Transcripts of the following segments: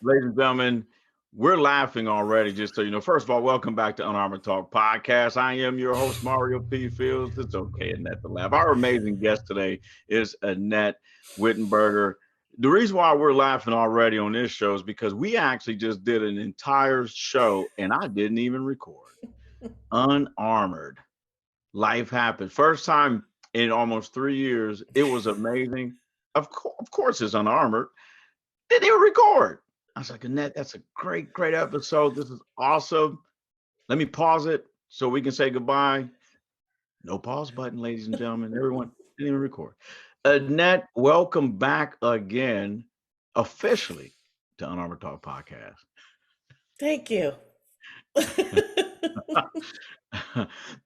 Ladies and gentlemen, we're laughing already, just so you know. First of all, welcome back to Unarmored Talk Podcast. I am your host, Mario P. Fields. It's okay, Annette, to laugh. Our amazing guest today is Annette Whittenberger. The reason why we're laughing already on this show is because we actually just did an entire show and I didn't even record. Unarmored. Life happened. First time in almost 3 years. It was amazing. Of course, it's unarmored. Didn't even record. I was like, Annette, that's a great, great episode. This is awesome. Let me pause it so we can say goodbye. No pause button, ladies and gentlemen. Everyone didn't even record. Annette, welcome back again, officially to Unarmored Talk Podcast. Thank you.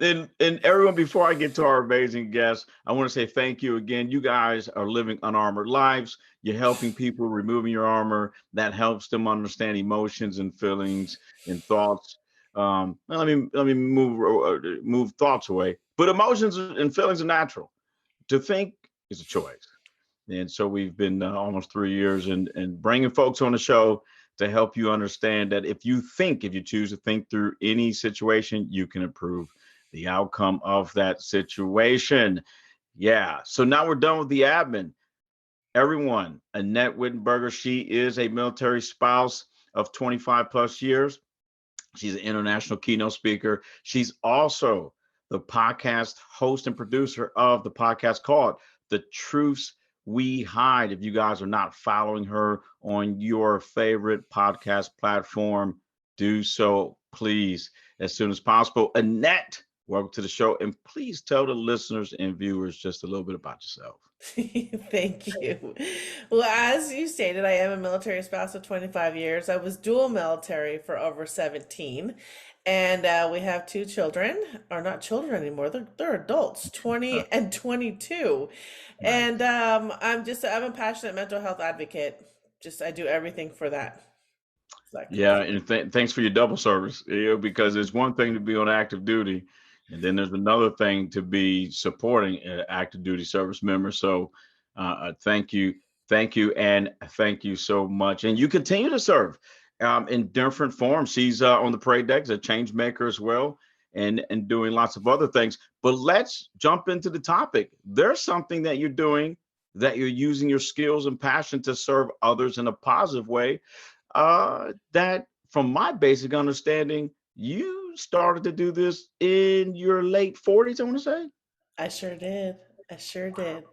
And everyone, before I get to our amazing guests, I want to say thank you again. You guys are living unarmored lives. You're helping people, removing your armor. That helps them understand emotions and feelings and thoughts. Let me move thoughts away. But emotions and feelings are natural. To think is a choice. And so we've been almost 3 years and bringing folks on the show to help you understand that if you choose to think through any situation, you can improve the outcome of that situation. Yeah. So now we're done with the admin. Everyone, Annette Whittenberger, she is a military spouse of 25 plus years. She's an international keynote speaker. She's also the podcast host and producer of the podcast called The Truths We Hide. If you guys are not following her on your favorite podcast platform, do so, please, as soon as possible. Annette, welcome to the show. And please tell the listeners and viewers just a little bit about yourself. Thank you. Well, as you stated, I am a military spouse of 25 years. I was dual military for over 17. And we have two children, or not children anymore, they're adults, 20 and 22. Nice. And I'm a passionate mental health advocate. Just I do everything for that. So that Yeah, complete. and thanks for your double service, because it's one thing to be on active duty, and then there's another thing to be supporting an active duty service member. So, thank you, and thank you so much. And you continue to serve in different forms. She's on the parade deck as a change maker as well, and doing lots of other things. But let's jump into the topic. There's something that you're doing that you're using your skills and passion to serve others in a positive way, that from my basic understanding, you started to do this in your late 40s, I want to say. I sure did. I sure did.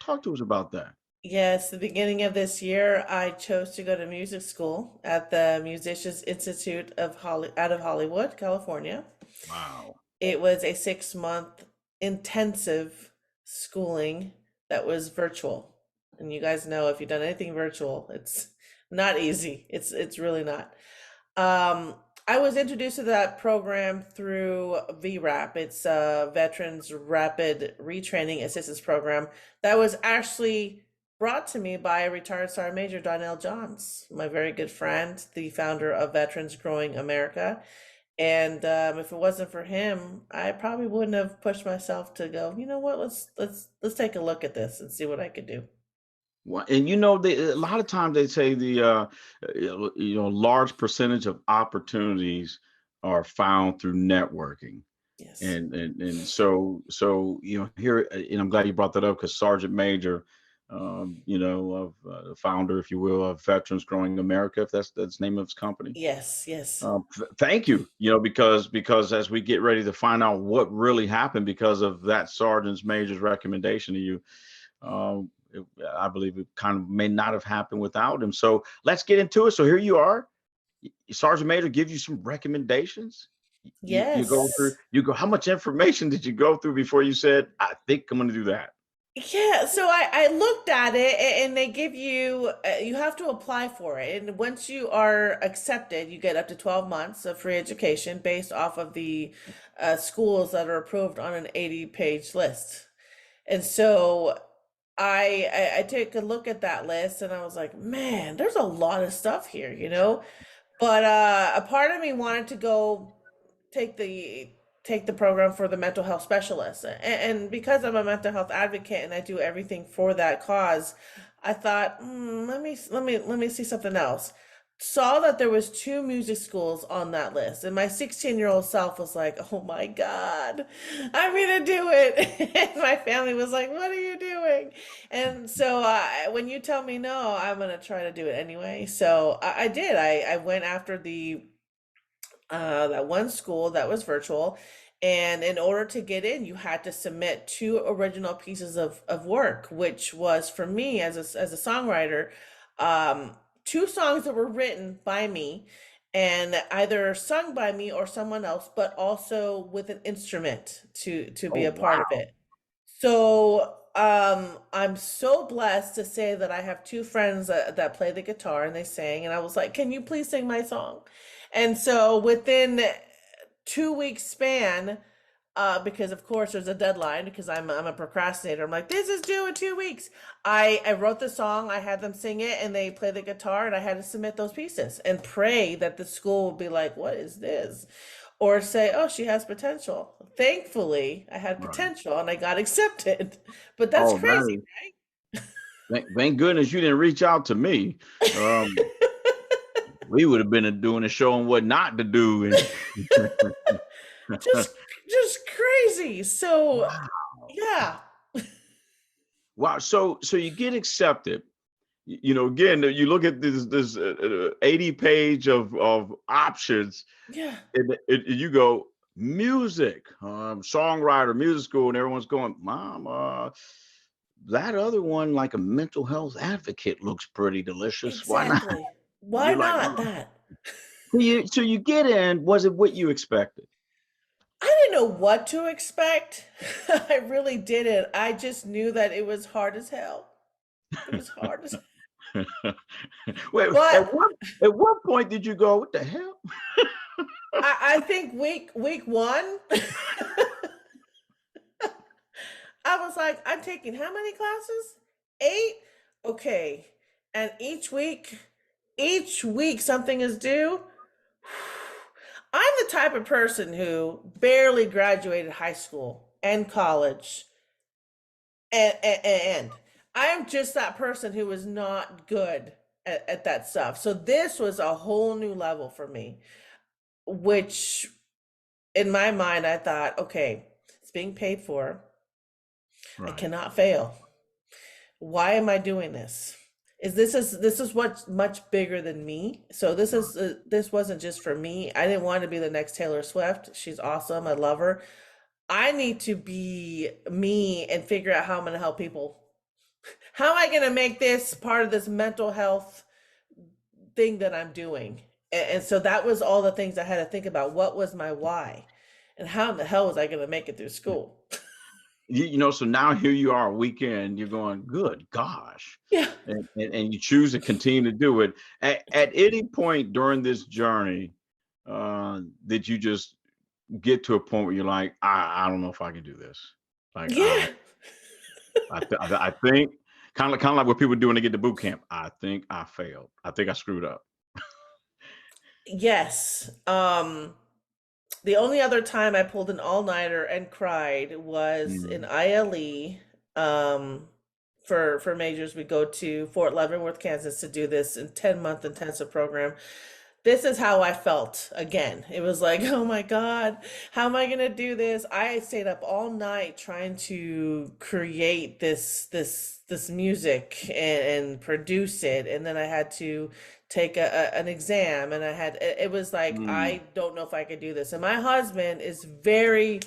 Talk to us about that. Yes, the beginning of this year, I chose to go to music school at the Musicians Institute out of Hollywood, California. Wow. It was a 6 month intensive schooling that was virtual. And you guys know if you've done anything virtual, it's not easy. It's really not. Um, I was introduced to that program through VRAP. It's a Veterans Rapid Retraining Assistance Program that was actually brought to me by a retired Sergeant Major Donnell Johns, my very good friend, the founder of Veterans Growing America. And if it wasn't for him, I probably wouldn't have pushed myself to go. You know what? Let's take a look at this and see what I could do. Well, and a lot of times they say large percentage of opportunities are found through networking. Yes. And here, and I'm glad you brought that up because Sergeant Major, of the founder, if you will, of Veterans Growing America, if that's the name of his company. Yes. Yes. Thank you. Because as we get ready to find out what really happened because of that Sergeant Major's recommendation to you, I believe it kind of may not have happened without him. So let's get into it. So here you are. Sergeant Major gives you some recommendations. You go through, Yes. how much information did you go through before you said, I think I'm going to do that? Yeah, so I looked at it and they give you, you have to apply for it. And once you are accepted, you get up to 12 months of free education based off of the schools that are approved on an 80-page list. And so I took a look at that list and I was like, man, there's a lot of stuff here, you know? But a part of me wanted to go take the take the program for the mental health specialist, and because I'm a mental health advocate and I do everything for that cause, I thought, let me see something else. saw that there was two music schools on that list, and my 16-year-old self was like, oh my God, I'm gonna do it. And my family was like, what are you doing? And so when you tell me no, I'm gonna try to do it anyway. So I did. I went after the that one school that was virtual. And in order to get in, you had to submit two original pieces of work, which was for me as a songwriter, um, two songs that were written by me and either sung by me or someone else, but also with an instrument to be Oh, a part of wow. it. So I'm so blessed to say that I have two friends that play the guitar and they sang, and I was like, "Can you please sing my song?" And so within 2 weeks span, because of course there's a deadline because I'm a procrastinator. I'm like, this is due in 2 weeks. I wrote the song, I had them sing it, and they play the guitar, and I had to submit those pieces and pray that the school would be like, what is this? Or say, oh, she has potential. Thankfully, I had Right. potential and I got accepted. But that's Oh, that crazy, is, thank goodness you didn't reach out to me. Um, we would have been doing a show on what not to do. And just just crazy. So wow. yeah. Wow. So you get accepted. Again, you look at this 80 page of options, Yeah. and you go music, songwriter, music school, and everyone's going, Mom, that other one, like a mental health advocate, looks pretty delicious. Why not? Exactly. Why You're like, not oh. that? So you get in. Was it what you expected? I didn't know what to expect. I really didn't. I just knew that it was hard as hell. It was hard as Wait, but at what point did you go, what the hell? I think week one, I was like, I'm taking how many classes? 8? Okay. And each week something is due. I'm the type of person who barely graduated high school and college and I am just that person who was not good at that stuff. So this was a whole new level for me, which in my mind I thought, okay, it's being paid for. I Right. cannot fail. Why am I doing this? This is what's much bigger than me. So this wasn't just for me. I didn't want to be the next Taylor Swift. She's awesome. I love her. I need to be me and figure out how I'm going to help people. How am I going to make this part of this mental health thing that I'm doing? And so that was all the things I had to think about. What was my why? And how in the hell was I going to make it through school? So now here you are a weekend, you're going, good gosh. Yeah. And you choose to continue to do it. At any point during this journey, did you just get to a point where you're like, I don't know if I can do this. Like, Yeah. I think kind of like what people do when they get to boot camp. I think I failed. I think I screwed up. Yes. The only other time I pulled an all-nighter and cried was in Mm, ILE. Um, for majors, we go to Fort Leavenworth, Kansas to do this in 10-month intensive program. This is how I felt again. It was like, oh my God, how am I gonna do this? I stayed up all night trying to create this music and produce it, and then I had to take an exam, and it was like mm, I don't know if I could do this. And my husband is very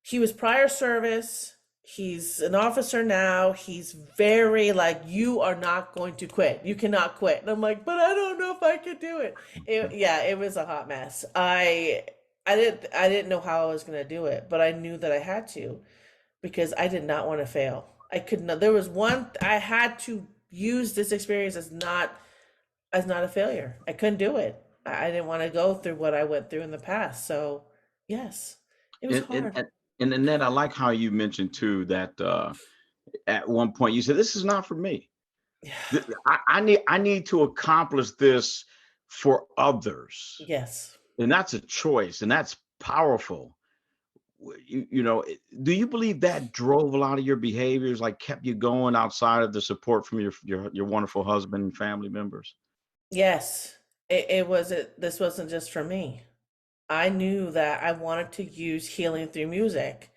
he was prior service. He's an officer now. He's very like, you are not going to quit. You cannot quit. And I'm like, but I don't know if I could do it. Yeah, it was a hot mess. I didn't know how I was going to do it, but I knew that I had to because I did not want to fail. I could not. There was one I had to use this experience as not a failure. I couldn't do it. I didn't want to go through what I went through in the past. So, yes, it was and, and, hard. and, and Annette, I like how you mentioned too that at one point you said, this is not for me. Yeah. I need to accomplish this for others. Yes. And that's a choice, and that's powerful. Do you believe that drove a lot of your behaviors, like kept you going outside of the support from your wonderful husband and family members? Yes, it wasn't, this wasn't just for me. I knew that I wanted to use healing through music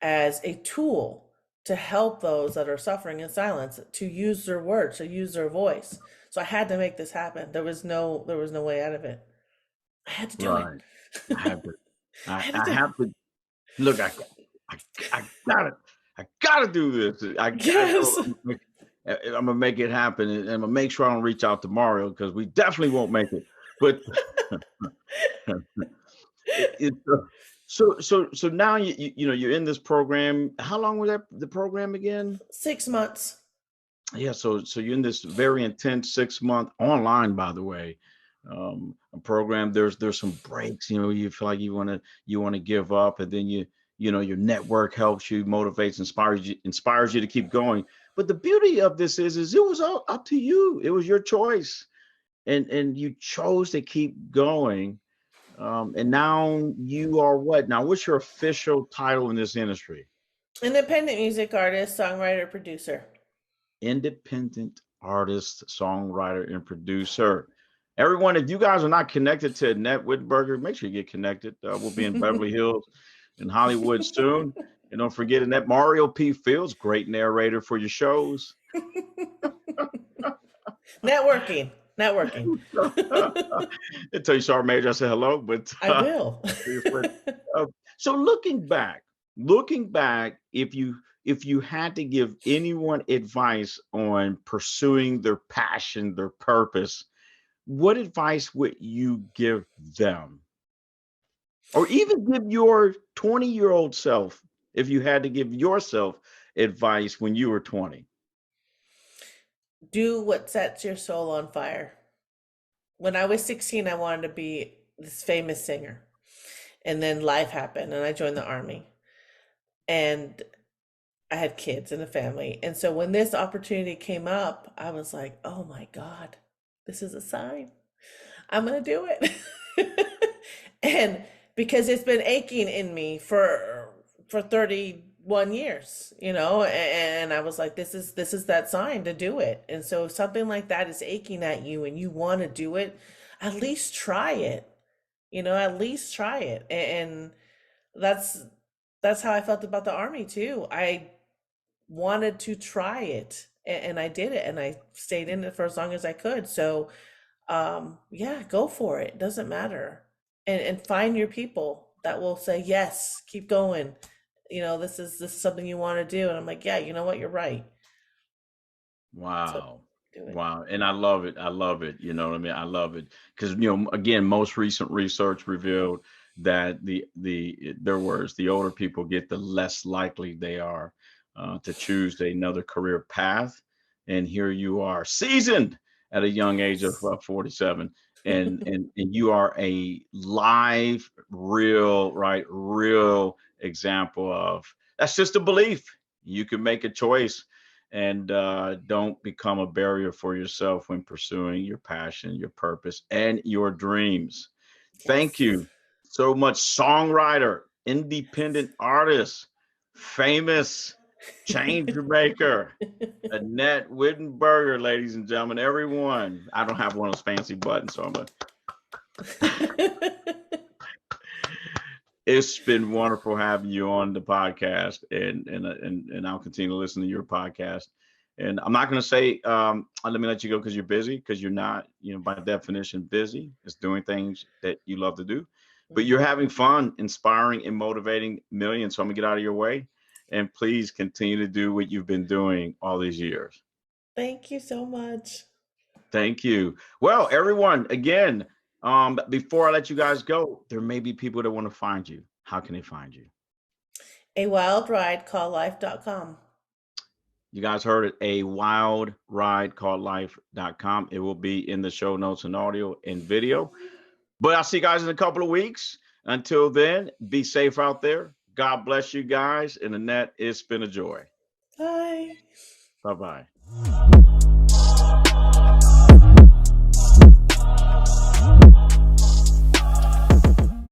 as a tool to help those that are suffering in silence, to use their words, to use their voice. So I had to make this happen. There was no way out of it. I had to do it. Right. I have to. I had to I do have to look. I, I gotta. I gotta do this. it. Yes. I'm gonna make it happen, and I'm gonna make sure I don't reach out to Mario because we definitely won't make it. But it's so now you're in this program. How long was that the program again? 6 months. Yeah, so you're in this very intense 6 month online, by the way, a program. There's some breaks, you feel like you want to give up, and then your network helps you, motivates, inspires you to keep going. But the beauty of this is it was all up to you. It was your choice, and you chose to keep going. And now you are what? Now, what's your official title in this industry? Independent music artist, songwriter, producer. Independent artist, songwriter, and producer. Everyone, if you guys are not connected to Annette Whittenberger, make sure you get connected. We'll be in Beverly Hills in Hollywood soon. And don't forget Annette Mario P. Fields, great narrator for your shows. Networking. Networking. Until you saw Major, I said hello, but I will. uh, so looking back, if you had to give anyone advice on pursuing their passion, their purpose, what advice would you give them? Or even give your 20-year-old self, if you had to give yourself advice when you were 20. Do what sets your soul on fire. When I was 16, I wanted to be this famous singer. And then life happened and I joined the army. And I had kids and a family. And so when this opportunity came up, I was like, oh my God, this is a sign. I'm going to do it. And because it's been aching in me for 31 years, and I was like, this is that sign to do it. And so if something like that is aching at you and you want to do it, at least try it. At least try it. And that's that's how I felt about the army too. I wanted to try it and I did it and I stayed in it for as long as I could. So yeah, go for it. It doesn't matter. And find your people that will say, yes, keep going. This is something you want to do. And I'm like, yeah, you know what? You're right. So Wow. do it. Wow. And I love it. I love it. You know what I mean? I love it. Because, again, most recent research revealed that their words, the older people get, the less likely they are to choose another career path. And here you are, seasoned at a young age of Yes. 47. And you are a live, real, right, real example of that's just a belief. You can make a choice and don't become a barrier for yourself when pursuing your passion, your purpose, and your dreams. Thank Yes. you so much, songwriter, independent artist, famous change maker, Annette Whittenberger, ladies and gentlemen, everyone. I don't have one of those fancy buttons, so I'm gonna. It's been wonderful having you on the podcast, and I'll continue to listen to your podcast. And I'm not going to say let me let you go because you're busy, because you're not, by definition, busy. It's doing things that you love to do, but you're Mhm. having fun, inspiring, and motivating millions. So I'm gonna get out of your way, and please continue to do what you've been doing all these years. Thank you so much. Thank you. Well, everyone, again, before I let you guys go, there may be people that want to find you. How can they find you? A wild ride called life.com. You guys heard it, a wild ride called life.com. It will be in the show notes and audio and video. But I'll see you guys in a couple of weeks. Until then, be safe out there. God bless you guys. And Annette, it's been a joy. Bye. Bye bye.